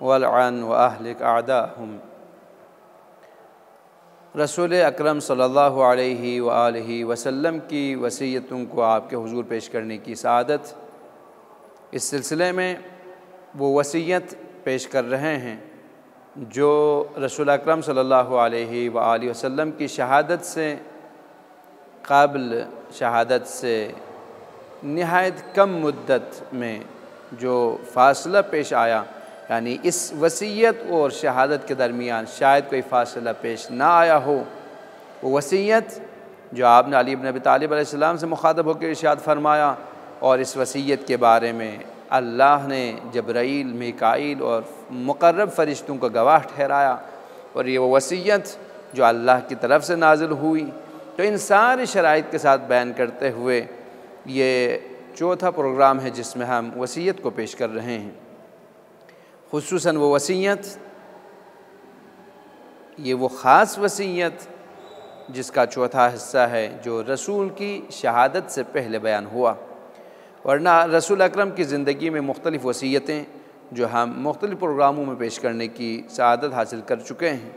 वलअन व अहलिक अअदाहुम। रसूल अकरम सल्लल्लाहु अलैहि व आलिहि वसल्लम की वसीयतों को आपके हुजूर पेश करने की सआदत। इस सिलसिले में वो वसीयत पेश कर रहे हैं जो रसूल अकरम सल्लल्लाहु अलैहि व आलिहि वसल्लम की शहादत से क़ब्ल शहादत से निहायत कम मुद्दत में जो फ़ासला पेश आया, यानी इस वसीयत और शहादत के दरमियान शायद कोई फ़ासला पेश ना आया हो। वो वसीयत जो आपने अली इब्न अबी तालिब अलैहिस्सलाम से मुखातब होकर इरशाद फरमाया, और इस वसीयत के बारे में अल्लाह ने जबराईल, मीकाईल और मुक़र्रब फ़रिश्तों को गवाह ठहराया। और ये वो वसीयत जो अल्लाह की तरफ से नाज़िल हुई। तो इन सारी शराइत के साथ बयान करते हुए ये चौथा प्रोग्राम है जिसमें हम वसीयत को पेश कर रहे हैं। खुसूसन वो वसीयत, ये वो ख़ास वसीयत जिसका चौथा हिस्सा है जो रसूल की शहादत से पहले बयान हुआ। वरना रसूल अकरम की ज़िंदगी में मुख्तलिफ़ वसीयतें जो हम मुख्तलिफ़ प्रोग्रामों में पेश करने की सआदत हासिल कर चुके हैं,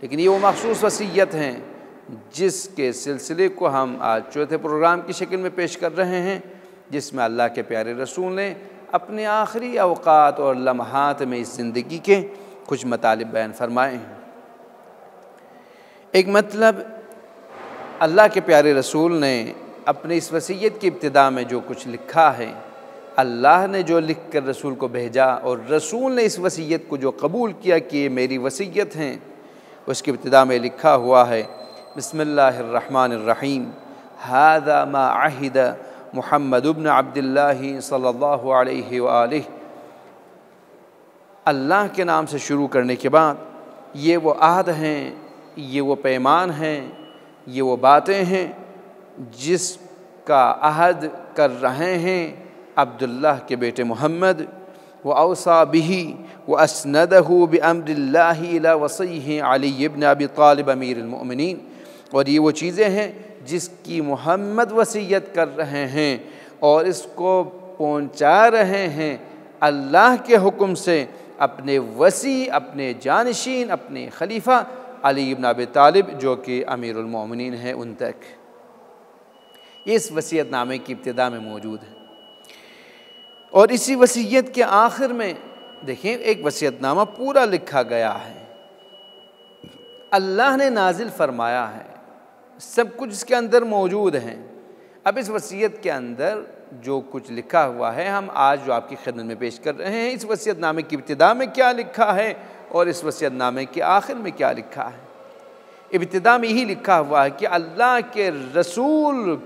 लेकिन ये वो मख़सूस वसीयत हैं जिसके सिलसिले को हम आज चौथे प्रोग्राम की शक्ल में पेश कर रहे हैं, जिसमें अल्लाह के प्यारे रसूल ने अपने आखिरी अवक़ात और लम्हात में इस ज़िंदगी के कुछ मतालिब बयान फरमाए हैं। एक मतलब, अल्लाह के प्यारे रसूल ने अपनी इस वसीयत की इब्तिदा में जो कुछ लिखा है, अल्लाह ने जो लिख कर रसूल को भेजा और रसूल ने इस वसीयत को जो कबूल किया कि ये मेरी वसीयत हैं, उसकी इब्तिदा में लिखा हुआ है बिस्मिल्लाहिर्रहमानिर्रहीम। हाज़ा मा अहिद मुहम्मद इब्न अब्दुल्लाह सल्लल्लाहु अलैहि व आलिहि। अल्लाह के नाम से शुरू करने के बाद ये वो आहद हैं, ये वो पैमान हैं, ये वो बातें हैं जिसका अहद कर रहे हैं अब्दुल्लाह के बेटे मोहम्मद। व औसा बिही व अस्नदहु बिअम्रिल्लाहि इला वसीही अली इब्न अबी तालिब अमीरुल मोमिनीन। और ये वो चीज़ें हैं जिसकी मोहम्मद वसीयत कर रहे हैं और इसको पहुँचा रहे हैं अल्लाह के हुक्म से अपने वसी, अपने जानशीन, अपने खलीफा अली इब्न अबी तालिब जो कि अमीरुल मोमिनीन हैं उन तक। इस वसीयतनामे की इब्तिदा में मौजूद है। और इसी वसीयत के आखिर में देखिए एक वसीयतनामा पूरा लिखा गया है, अल्लाह ने नाजिल फरमाया है, सब कुछ इसके अंदर मौजूद हैं। अब इस वसीयत के अंदर जो कुछ लिखा हुआ है हम आज जो आपकी खिदमत में पेश कर रहे हैं, इस वसीयतनामे की इब्तिदा में क्या लिखा है और इस वसीयतनामे के आखिर में क्या लिखा है। इब्तिदा में यही लिखा हुआ है कि अल्लाह के रसूल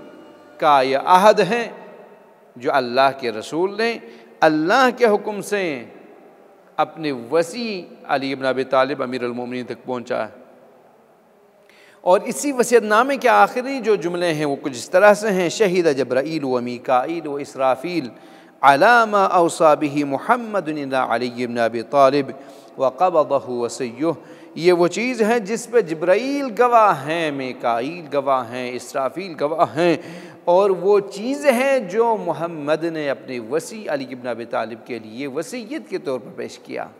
का यह अहद है जो अल्लाह के रसूल ने अल्लाह के हुक्म से अपने वसी अली इब्न अबी तालिब अमीरुल मोमिनीन तक पहुँचा है। और इसी वसीयतनामे के आखिरी जो जुमले हैं वो कुछ इस तरह से हैं, शहीद जब्राईल व मीकाईल व इसराफील अला मा औसा बिही मुहम्मदुन इला अली इब्न अबी तालिब व क़बदहु वसीयुहु। ये वो चीज़ है जिस पर जब्राईल गवाह हैं, मीकाईल गवाह हैं, इसराफील गवाह हैं, और वो चीज़ है जो मोहम्मद ने अपने वसी अली इब्न अबी तालिब के लिए वसीयत के तौर पर पेश किया।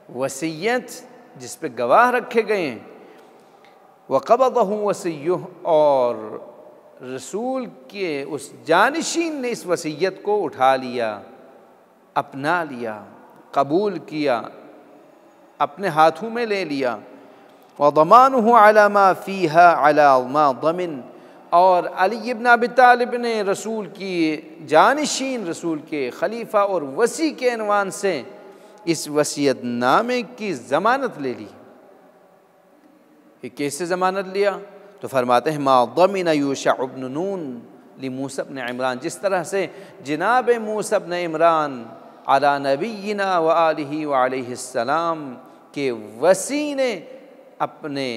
वसीयत जिस पे गवाह रखे गए हैं, वक़बदहु वसीयुहु, और रसूल के उस जानशीन ने इस वसीयत को उठा लिया, अपना लिया, कबूल किया, अपने हाथों में ले लिया। वज़मानुहु अला मा फ़ीहा अला मा ज़मिन, और अली इब्न अबी तालिब ने रसूल की जानशीन, रसूल के खलीफा और वसी के अनवान से इस वसीयतनामे की ज़मानत ले ली। कि कैसे ज़मानत लिया? तो फरमाते हैं मा ज़मिन यूशा इब्न नून लि मूसा इब्न इमरान, जिस तरह से जनाब मूसा इब्न इमरान अला नबीना व आलिही व अलैहिस्सलाम के वसी ने अपने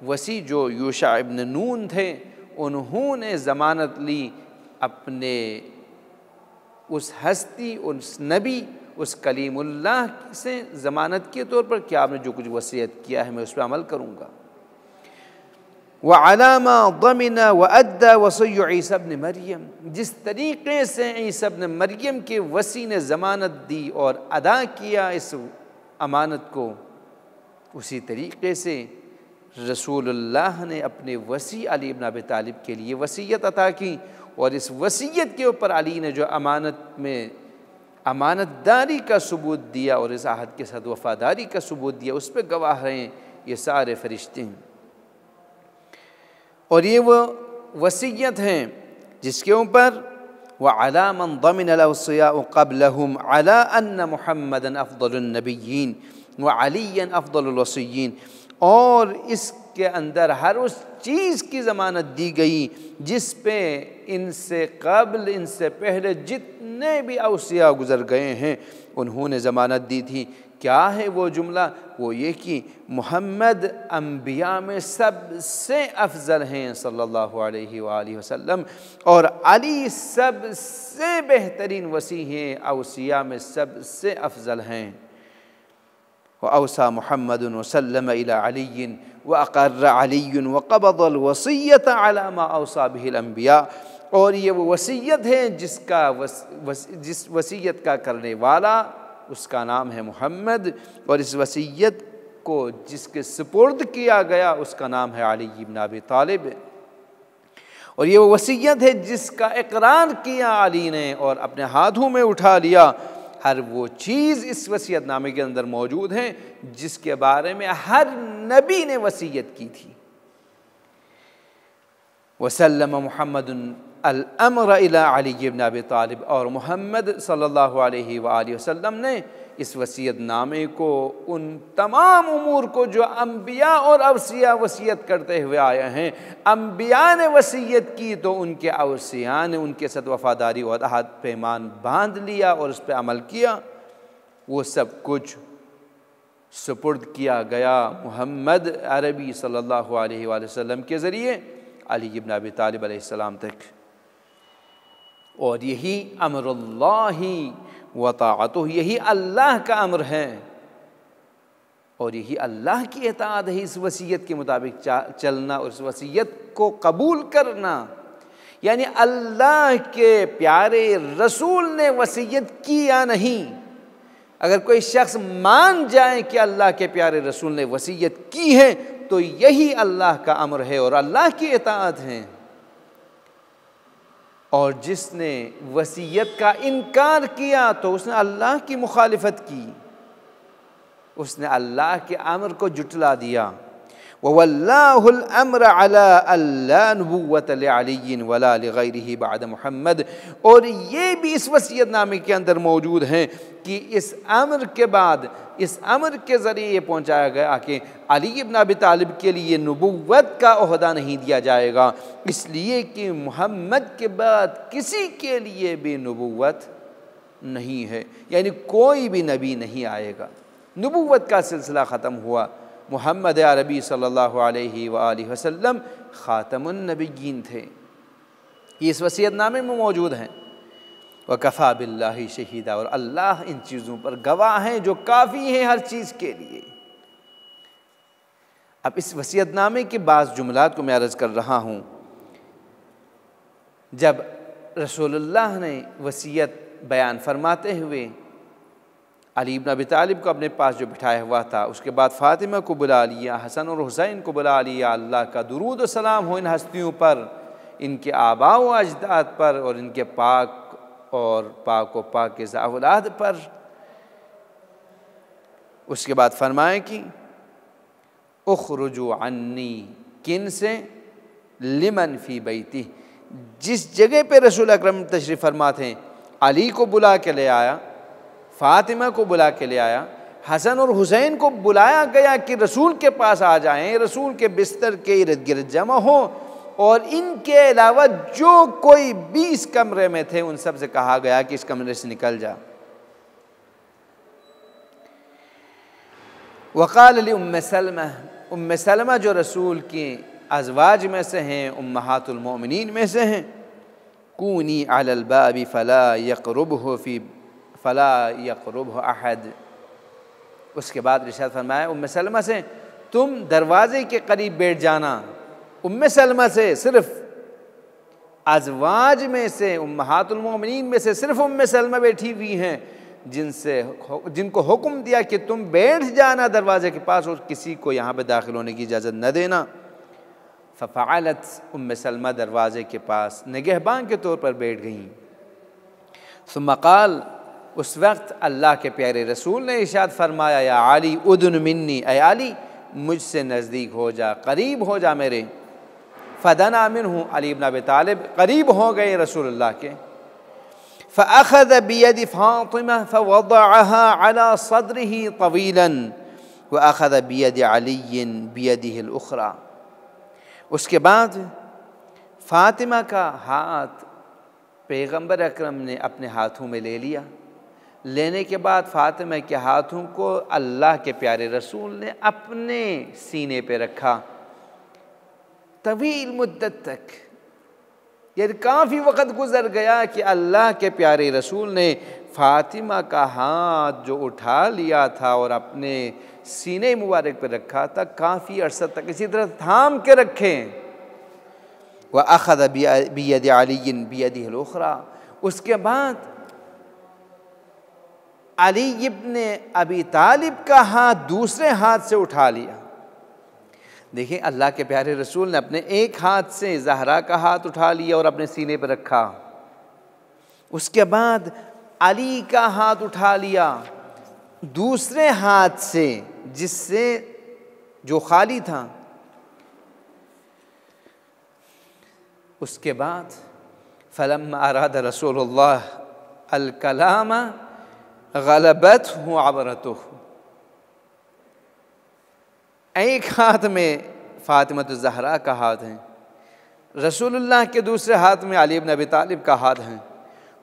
वसी जो यूशा इब्न नून थे उन्होंने ज़मानत ली अपने उस हस्ती, उस नबी, उस कलीमुल्लाह से ज़मानत के तौर पर कि आपने जो कुछ वसीयत किया है मैं उस पर अमल करूँगा। व अलामा ज़मिना व अद्दा वसी ईसा इब्न मरियम, जिस तरीक़े से ईसा इब्न मरियम के वसी ने ज़मानत दी और अदा किया इस अमानत को, उसी तरीक़े से रसूलुल्लाह ने अपने वसी अली इब्न अबी तालिब के लिए वसीयत अता की। और इस वसीयत के ऊपर अली ने जो अमानत में अमानतदारी का सबूत दिया और इस आहद के साथ वफ़ादारी का सबूत दिया, उस पर गवाह हैं ये सारे फरिश्ते हैं। और ये वो वसीयत हैं जिसके ऊपर व अला मन ज़मिन अलवसिया क़ब्लहुम अला अन्न मुहम्मदन अफ़ज़लुन नबिय्यीन व अलीयन अफ़ज़लुल वसिय्यीन, और इसके अंदर हर उस चीज़ की ज़मानत दी गई जिस पे इनसे कब्ल, इनसे पहले जितने भी औसिया गुज़र गए हैं उन्होंने ज़मानत दी थी। क्या है वो जुमला? वो ये कि मोहम्मद अम्बिया में सबसे अफजल हैं सल्लल्लाहु अलैहि वालैहि वसल्लम, और अली सबसे बेहतरीन वसी हैं, औसिया में सबसे अफजल हैं। व औसा मोहम्मदुन वसल्लम इला अलीय्यिन व अक़र्र अलीय्युन व क़बज़ल वसिय्यत अला मा औसा बिहिल अंबिया, और ये वो वसीयत है जिसका जिस वसीयत का करने वाला उसका नाम है मोहम्मद, और इस वसीयत को जिसके सुपुर्द किया गया उसका नाम है अली इब्न अबी तालिब। और ये वो वसीयत है जिसका इकरार किया अली ने और अपने हाथों में उठा लिया। हर वो चीज़ इस वसीयतनामे के अंदर मौजूद है जिसके बारे में हर नबी ने वसीयत की थी। वसल्लम मोहम्मदुन अल-अम्र इला अली इब्न अबी तालिब, और मोहम्मद सल्लल्लाहु अलैहि वालैहि वसल्लम ने इस वसीयतनामे को, उन तमाम उमूर को जो अम्बिया और औसिया वसीयत करते हुए आए हैं, अम्बिया ने वसीयत की तो उनके औसिया ने उनके साथ वफ़ादारी और अहद पैमान बांध लिया और उस पर अमल किया। वो सब कुछ सुपुर्द किया गया मोहम्मद अरबी सल्लल्लाहु अलैहि वसल्लम के ज़रिए अली इब्न अबी तालिब अलैहिस्सलाम तक। और यही अम्रुल्लाही व ताअतुहु, यही अल्लाह का अम्र है और यही अल्लाह की इताअत है। इस वसीयत के मुताबिक चलना और इस वसीयत को कबूल करना, यानी अल्लाह के प्यारे रसूल ने वसीयत की या नहीं, अगर कोई शख्स मान जाए कि अल्लाह के प्यारे रसूल ने वसीयत की है तो यही अल्लाह का अम्र है और अल्लाह की इताअत है। और जिसने वसीयत का इनकार किया तो उसने अल्लाह की मुखालिफत की, उसने अल्लाह के अम्र को जुटला दिया। वल्लाहुल अम्र अला अल्ला नबुव्वत लिअलिय्यिन वला लिगैरिही बअद मुहम्मद, और ये भी इस वसीयतनामे के अंदर मौजूद हैं कि इस अम्र के बाद, इस अम्र के ज़रिए ये पहुँचाया गया कि अली इब्न अबी तालिब के लिए नबुव्वत का ओहदा नहीं दिया जाएगा, इसलिए कि मोहम्मद के बाद किसी के लिए भी नबुव्वत नहीं है, यानी कोई भी नबी नहीं आएगा। नबुव्वत का सिलसिला ख़त्म हुआ। मोहम्मद अरबी सल्लल्लाहु अलैहि वालैहि वसल्लम ख़ातमुन नबिय्यीन थे। ये इस वसीयतनामे में मौजूद हैं। वकफ़ा बिल्लाहि शहीदा, और अल्लाह इन चीज़ों पर गवाह हैं जो काफ़ी हैं हर चीज़ के लिए। अब इस वसीयतनामे के बाज़ जुमलात को मैं अर्ज़ कर रहा हूँ। जब रसूलुल्लाह ने वसीयत बयान फरमाते हुए अली इब्न अबी तालिब को अपने पास जो बिठाया हुआ था, उसके बाद फ़ातिमा को बुला लिया, हसन और हुसैन को बुला लिया, अल्लाह का दुरूद व सलाम हो इन हस्तियों पर, इनके आबा व अजदाद पर और इनके पाक और पाकिज़ा औलाद पर। उसके बाद फरमाएं कि उख़रुजू अन्नी, किन से? लिमन फ़ी बैती, जिस जगह पे रसूल अकरम तशरीफ़ फरमा थे, अली को बुला के ले आया, फ़ातिमा को बुला के ले आया, हसन और हुसैन को बुलाया गया कि रसूल के पास आ जाएं, रसूल के बिस्तर के इर्द गिर्द जमा हो, और इनके अलावा जो कोई 20 कमरे में थे उन सब से कहा गया कि इस कमरे से निकल जा। वक़ाल ली उम्मे सलमा जो रसूल की अज़वाज में से हैं, उम्महातुल मोमिनीन में से हैं, कूनी अलल बाबी फ़ला यक़रुबहु अहद। उसके बाद इरशाद फरमाया उम्मे सलमा से तुम दरवाज़े के करीब बैठ जाना। उम्मे सलमा से सिर्फ अज़वाज में से, उम्महातुल मोमिनीन में से सिर्फ उम्मे सलमा बैठी हुई हैं जिनको हुक्म दिया कि तुम बैठ जाना दरवाज़े के पास और किसी को यहाँ पे दाखिल होने की इजाज़त न देना। फ़फ़अलत, उम्मे सलमा दरवाज़े के पास निगहबान के तौर पर बैठ गईं। सुम्मा क़ाल, उस वक्त अल्लाह के प्यारे रसूल ने इरशाद फरमाया, या अली उदन मिन्नी, ऐ अली मुझसे नज़दीक हो जा, करीब हो जा मेरे। फ़दना मिन्हु, अली इब्न अबी तालिब करीब हो गए रसूलुल्लाह के। फ़अख़ज़ बियदि फ़ातिमा फ़वदअहा अला सद्रिही तवीलन व अख़ज़ बियदि अलीय्यिन बियदिहिल उख़रा। उसके बाद फ़ातिमा का हाथ पैगम्बर अकरम ने अपने हाथों में ले लिया। लेने के बाद फ़ातिमा के हाथों को अल्लाह के प्यारे रसूल ने अपने सीने पे रखा तवील मुद्दत तक। यानी काफ़ी वक़्त गुज़र गया कि अल्लाह के प्यारे रसूल ने फ़ातिमा का हाथ जो उठा लिया था और अपने सीने मुबारक पर रखा था, काफ़ी अरसा तक इसी तरह थाम के रखें। वह अख़ज़ बियदि अलीय्यिन बियदिहिल उख़रा। उसके बाद अली इब्न अबी तालिब का हाथ दूसरे हाथ से उठा लिया। देखिए, अल्लाह के प्यारे रसूल ने अपने एक हाथ से ज़हरा का हाथ उठा लिया और अपने सीने पर रखा। उसके बाद अली का हाथ उठा लिया दूसरे हाथ से, जिससे जो खाली था। उसके बाद फ़लम्मा अरादा रसूलुल्लाह अल कलामा ग़लबतहु अबरतुहु। एक हाथ में फ़ातिमतुज़ ज़हरा का हाथ है, रसूलुल्लाह के दूसरे हाथ में अली इब्न अबी तालिब का हाथ है।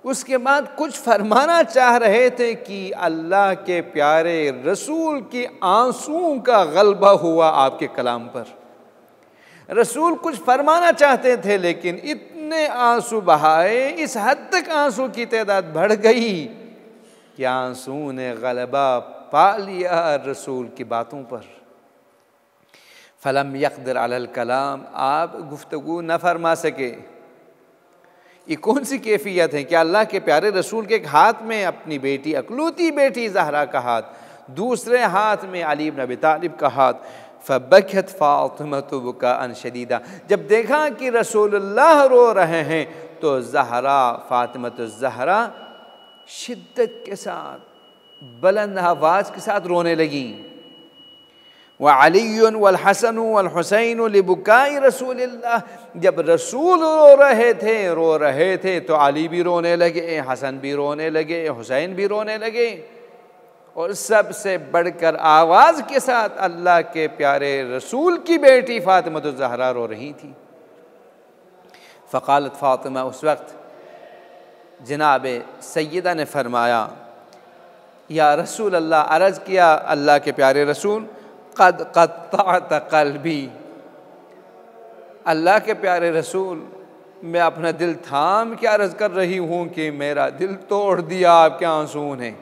उसके बाद कुछ फरमाना चाह रहे थे कि अल्लाह के प्यारे रसूल की आंसुओं का गलबा हुआ आपके कलाम पर। रसूल कुछ फरमाना चाहते थे लेकिन इतने आंसू बहाए, इस हद तक आंसू की तादाद बढ़ गई कि आंसू ने गलबा पा लिया रसूल की बातों पर। फ़लम यक़दिर अलल कलाम, आप गुफ्तगू न फरमा सके। ये कौन सी कैफियत है कि अल्लाह के प्यारे रसूल के एक हाथ में अपनी बेटी, अकलौती बेटी ज़हरा का हाथ, दूसरे हाथ में अली इब्न अबी तालिब का हाथ। फ़बकत फ़ातिमतु बुकाअन शदीदा, जब देखा कि रसूलुल्लाह रो रहे हैं तो ज़हरा, फ़ातिमतुज़ ज़हरा शिद्दत के साथ, बुलंद आवाज़ के साथ रोने लगी। व अलीयुन वल हसन वल हुसैन लिबुकाई रसूलिल्लाह, जब रसूल रो रहे थे तो अली भी रोने लगे, हसन भी रोने लगे, हुसैन भी रोने लगे, और सबसे बढ़कर आवाज़ के साथ अल्लाह के प्यारे रसूल की बेटी फ़ातिमतुज़ ज़हरा रो रही थी। फ़क़ालत फ़ातिमा, उस वक्त जनाब सैयदा ने फरमाया, या रसूल अल्लाह, अर्ज़ किया अल्लाह के प्यारे रसूल, क़द क़त्तअत क़ल्बी, अल्लाह के प्यारे रसूल मैं अपना दिल थाम के अर्ज़ कर रही हूँ कि मेरा दिल तोड़ दिया आपके आंसू ने।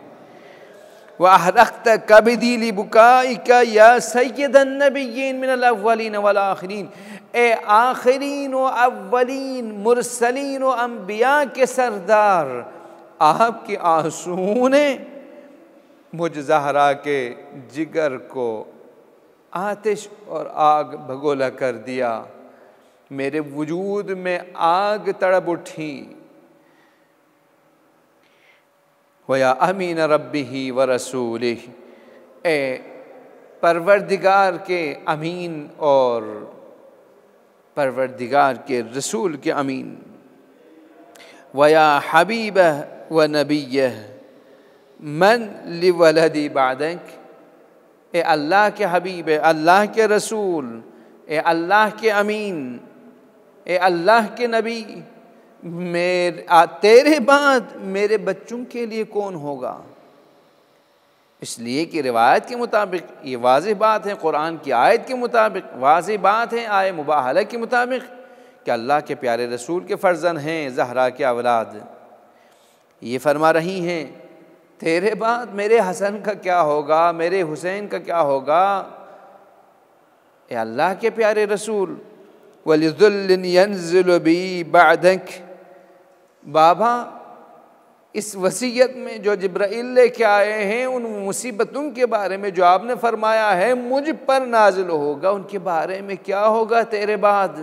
व अहरक़त कबदी लिबुकाइका या सय्यदन नबिय्यीन मिनल अव्वलीन वल आखिरीन, ए आखिरीन व अव्वलीन, मुरसलीन व अंबिया के सरदार, आपके आंसू ने मुझ ज़हरा के जिगर को आतिश और आग भगोला कर दिया, मेरे वजूद में आग तड़प उठी। वया अमीन रब्बिही व रसूलिही, ए परवरदिगार के अमीन और परवरदिगार के रसूल के अमीन। वया हबीबह व नबिय्यह मन लिवलदी बादक, ए अल्लाह के हबीब, ए अल्लाह के रसूल, ए अल्लाह के अमीन, ए अल्लाह के नबी, तेरे बाद मेरे बच्चों के लिए कौन होगा? इसलिए कि रिवायत के मुताबिक ये वाज़ेह बात है, कुरान की आयत के मुताबिक वाज़ेह बात है, आय मुबाहला के मुताबिक कि अल्लाह के प्यारे रसूल के फ़र्जंद हैं ज़हरा के औलाद। ये फरमा रही हैं तेरे बाद मेरे हसन का क्या होगा, मेरे हुसैन का क्या होगा? ए अल्लाह के प्यारे रसूल, वलिज़ुल्लिन यंज़िलु बी बअदक, बाबा इस वसीयत में जो जिब्राइल लेके आए हैं उन मुसीबतों के बारे में जो आपने फरमाया है मुझ पर नाजिल होगा, उनके बारे में क्या होगा तेरे बाद?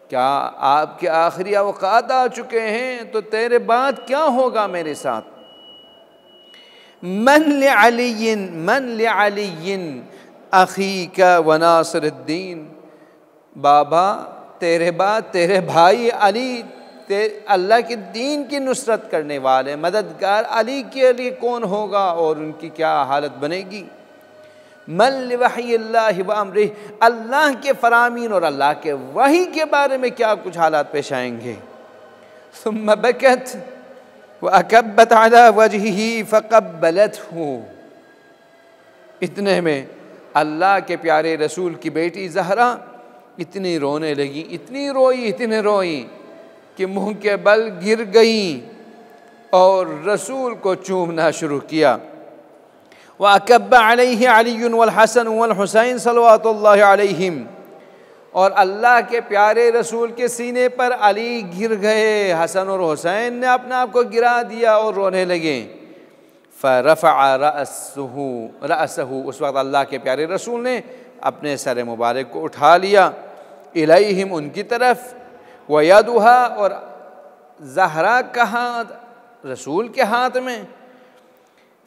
क्या आपके आखिरी औक़ात आ चुके हैं तो तेरे बाद क्या होगा मेरे साथ? मन लिअलिय्यिन अख़ीका व नासिरुद्दीन, बाबा तेरे बाद तेरे भाई अली, अल्लाह के दीन की नुसरत करने वाले मददगार अली के लिए कौन होगा और उनकी क्या हालत बनेगी? मन लिवहयिल्लाहि व अम्रिही, अल्लाह के फरामीन और अल्लाह के वही के बारे में क्या कुछ हालात पेश आएंगे? सुम्मा बकत व अकब्बत अला वजहिही फ़क़ब्बलतहु, इतने में अल्लाह के प्यारे रसूल की बेटी ज़हरा इतनी रोने लगी, इतनी रोई कि मुँह के बल गिर गई और रसूल को चूमना शुरू किया। वअकब्ब अलैहि अलीयुन वल हसन वल हुसैन सल्लल्लाहु अलैहिम, और अल्लाह के प्यारे रसूल के सीने पर अली गिर गए, हसन और हुसैन ने अपने आप को गिरा दिया और रोने लगे। फ़रफ़अ रअसहु, उस वक्त अल्लाह के प्यारे रसूल ने अपने सर मुबारक को उठा लिया, इलैहिम उनकी तरफ, व यदुहा और ज़हरा का हाथ रसूल के हाथ में,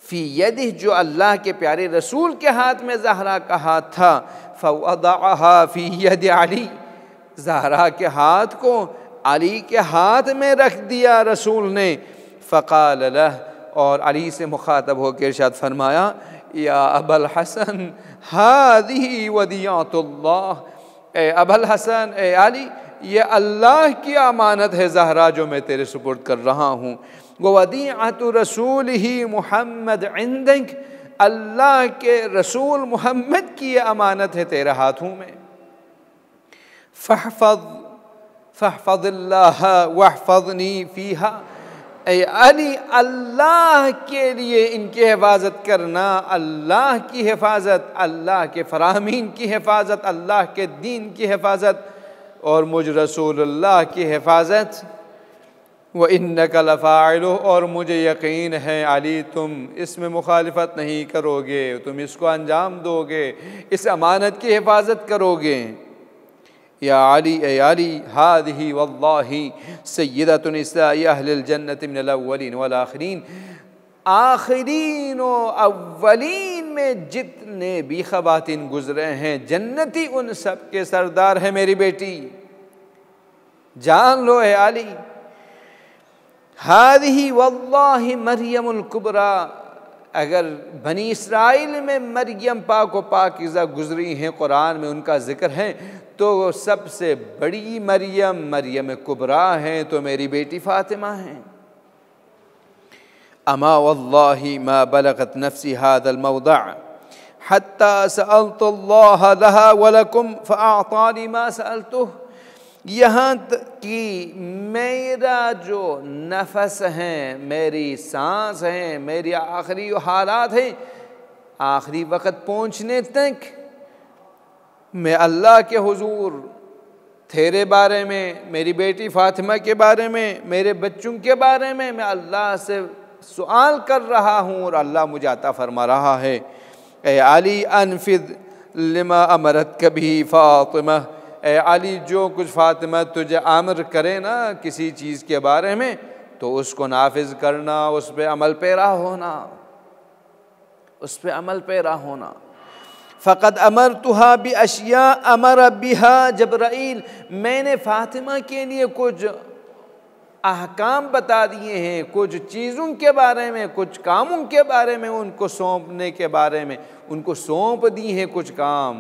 फ़ी यदिह जो अल्लाह के प्यारे रसूल के हाथ में ज़हरा का हाथ था, फ़वदअहा फ़ी यदि अली, ज़हरा के हाथ को अली के हाथ में रख दिया रसूल ने। फ़क़ाल लह, और अली से मुखातब होकर इरशाद फरमाया, या अबल हसन हादिही वदियातुल्लाह, ए अबल हसन, ए अली, ये अल्लाह की अमानत है ज़हरा जो मैं तेरे सुपुर्द कर रहा हूँ। ववदीअतु रसूलिही मुहम्मद इंदक, अल्लाह के रसूल मुहम्मद की ये अमानत है तेरे हाथों में। फ़हफ़ज़िल्लाह वहफ़ज़नी फ़ीहा, ए अली अल्लाह के लिए इनकी हिफाजत करना, अल्लाह की हिफाजत, अल्लाह के फ़रामीन की हिफाजत, अल्लाह के दीन की हिफाजत और मुझ रसूलुल्लाह की हिफाजत। व इन्नका लफ़ाइलु, और मुझे यकीन है अली तुम इसमें मुखालिफत नहीं करोगे, तुम इसको अंजाम दोगे, इस अमानत की हिफाजत करोगे। या अली, ए अली, हादिही वल्लाही सय्यदतु निसाई अहलिल जन्नति मिनल अव्वलीन वल आखिरीन, आखिरीन व अव्वलीन में जितने भी ख़वातीन गुज़रे हैं जन्नती उन सब के सरदार है मेरी बेटी, जान लो है अली। हादिही वल्लाही मरियमुल कुबरा, अगर बनी इसराइल में मरियम पाक व पाकीज़ा गुज़री हैं, कुरान में उनका ज़िक्र है, तो सबसे बड़ी मरियम मरियम कुबरा हैं तो मेरी बेटी फ़ातिमा हैं। अमा वल्लाही मा बलगत नफ्सी हादल मौदा हत्ता सअल्तुल्लाह लहा वलकुम फ़अअतानी मा सअल्तुह, यहाँ कि मेरा जो नफस है, मेरी सांस है, मेरी आखिरी हालात है, आखिरी वक़्त पहुँचने तक मैं अल्लाह के हुजूर तेरे बारे में, मेरी बेटी फ़ातिमा के बारे में, मेरे बच्चों के बारे में मैं अल्लाह से सवाल कर रहा हूँ और अल्लाह मुझे अता फरमा रहा है। ए अली अनफिद लिमा अमरत कभी फ़ातिमा, ए अली जो कुछ फ़ातिमा तुझे अमर करे ना किसी चीज़ के बारे में तो उसको नाफिज करना, उस पर अमल पैरा होना, उस पर अमल पैरा होना। फ़क़द अमरतुहा बि अशिया अमर बिहा जब्राइल, मैंने फ़ातिमा के लिए कुछ अहकाम बता दिए हैं, कुछ चीज़ों के बारे में, कुछ कामों के बारे में, उनको सौंपने के बारे में उनको सौंप दी हैं कुछ काम।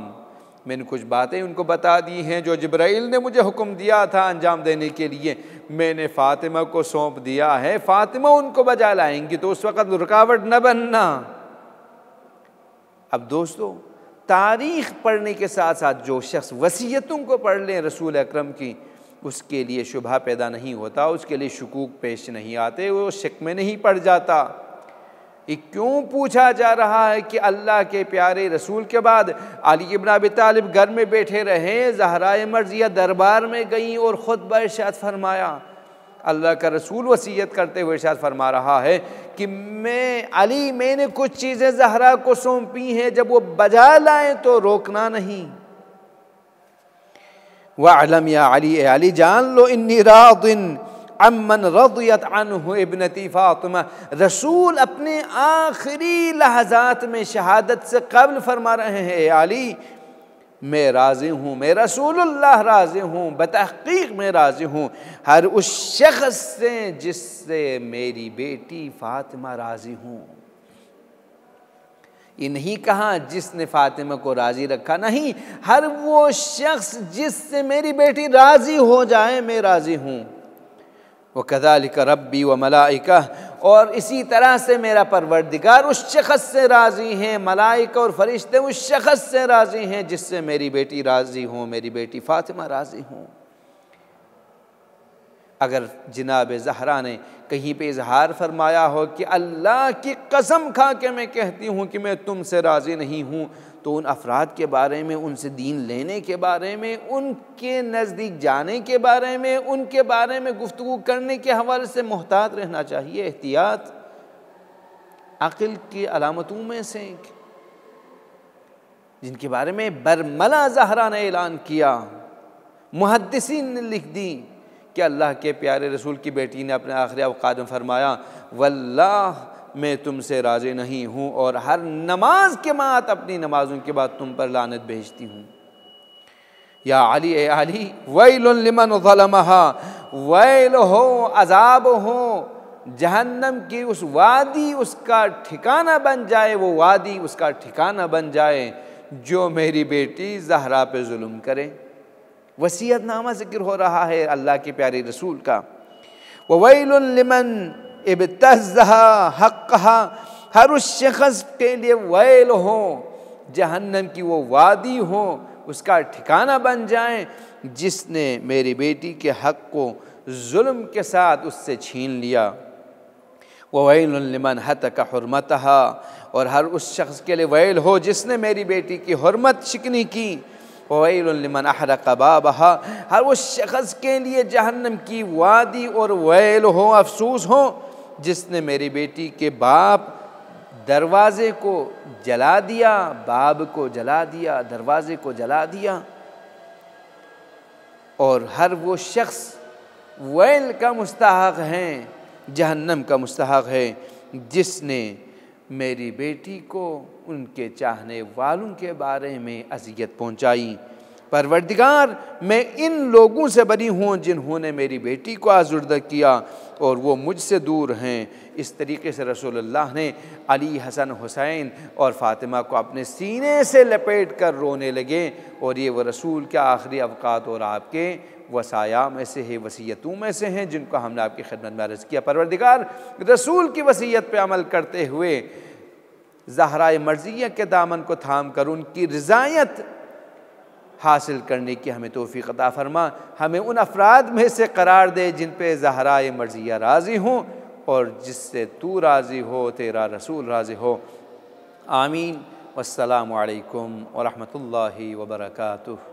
मैंने कुछ बातें उनको बता दी हैं जो जिब्राइल ने मुझे हुक्म दिया था अंजाम देने के लिए, मैंने फ़ातिमा को सौंप दिया है। फ़ातिमा उनको बजा लाएंगी तो उस वक़्त रुकावट न बनना। अब दोस्तों, तारीख़ पढ़ने के साथ साथ जो शख्स वसीयतों को पढ़ लें रसूल अकरम की, उसके लिए शुबहा पैदा नहीं होता, उसके लिए शुकूक पेश नहीं आते, वो शक में नहीं पड़ जाता। ये क्यों पूछा जा रहा है कि अल्लाह के प्यारे रसूल के बाद अली इब्न अबी तालिब घर में बैठे रहे, ज़हराए मर्ज़िया दरबार में गईं और खुतबा इरशाद फरमाया। अल्लाह का रसूल वसीयत करते हुए इरशाद फरमा रहा है कि मैंने कुछ चीज़ें ज़हरा को सौंपी हैं, जब वो बजा लाएं तो रोकना नहीं। वअलम या अली, ए अली जान लो, इन्नी रादिन अम्मन रदियत अन्हु इब्नती फ़ातिमा। रसूल अपने आखिरी लहज़ात में शहादत से कब्ल फरमा रहे हैं, ए अली मैं राज़ी हूँ, मैं रसूलुल्लाह राज़ी हूँ, बतहक़ीक़ मैं राज़ी हूँ हर उस शख्स से जिससे मेरी बेटी फ़ातिमा राज़ी हूँ। ये नहीं कहा जिसने फ़ातिमा को राज़ी रखा, नहीं, हर वो शख्स जिससे मेरी बेटी राज़ी हो जाए मैं राज़ी हूँ। वकज़ालिक रब्बी व मलाइका, और इसी तरह से मेरा परवरदिगार उस शख्स से राज़ी हैं, मलाइका और फरिश्ते उस शख्स से राज़ी हैं जिससे मेरी बेटी राज़ी हो, मेरी बेटी फ़ातिमा राज़ी हूँ। अगर जनाब ज़हरा ने कहीं पे इजहार फरमाया हो कि अल्लाह की कसम खा के मैं कहती हूँ कि मैं तुमसे राज़ी नहीं हूँ, तो उन अफराद के बारे में, उनसे दीन लेने के बारे में, उनके नज़दीक जाने के बारे में, उनके बारे में गुफ्तगू करने के हवाले से मुहतात रहना चाहिए। एहतियात अक़ल की अलामतों में से, जिनके बारे में बरमला ज़हरा ने ऐलान किया, मुहद्दिसीन ने लिख दी कि अल्लाह के प्यारे रसूल की बेटी ने अपने आखिरी अवक़ात में फरमाया, वल्लाह मैं तुमसे राज़ी नहीं हूँ और हर नमाज के बाद, अपनी नमाजों के बाद तुम पर लानत भेजती हूँ। या अली, ए अली वैलुन लिमन ज़लमहा, वैल हो, अज़ाब हो, जहन्नम की उस वादी उसका ठिकाना बन जाए, वो वादी उसका ठिकाना बन जाए जो मेरी बेटी ज़हरा पे जुल्म करे। वसीयतनामा ज़िक्र हो रहा है अल्लाह के प्यारे रसूल का। ववैलुन लिमन इब्तज़्ज़हा हक़्क़हा, हर उस शख़्स के लिए वैल हो, जहन्नम की वो वादी हो, उसका ठिकाना बन जाए जिसने मेरी बेटी के हक़ को जुल्म के साथ उससे छीन लिया। ववैलुन लिमन हतक हुर्मतहा, और हर उस शख़्स के लिए वैल हो जिसने मेरी बेटी की हुर्मत शिकनी की। ववैलुन लिमन अहरक़ बाबहा, हर उस शख़्स के लिए जहन्नम की वादी और वैल हो, अफसोस हो जिसने मेरी बेटी के बाप दरवाज़े को जला दिया, बाब को जला दिया, दरवाज़े को जला दिया। और हर वो शख्स वैल का मुस्तहक़ हैं, जहन्नम का मुस्तहक़ है जिसने मेरी बेटी को उनके चाहने वालों के बारे में अज़ियत पहुँचाई। परवरदिगार मैं इन लोगों से बरी हूँ जिन्होंने मेरी बेटी को आज़ुर्दा किया और वो मुझसे दूर हैं। इस तरीके से रसूलुल्लाह ने अली, हसन, हुसैन और फ़ातिमा को अपने सीने से लपेट कर रोने लगे। और ये वो रसूल के आखिरी अवक़ात और आपके वसाया में से है, वसीयतों में से हैं जिनको हमने आपकी खिदमत में अर्ज़ किया। परवरदिगार रसूल की वसीयत पे अमल करते हुए ज़हराए मर्ज़िया के दामन को थाम कर उनकी रज़ायत हासिल करने की हमें तौफ़ीक़ अता फ़रमा। हमें उन अफराद में से करार दे जिन पे ज़हराए मर्ज़िया राज़ी हों और जिससे तू राज़ी हो, तेरा रसूल राज़ी हो। आमीन। वस्सलामु अलैकुम व रहमतुल्लाहि व बरकातुहू।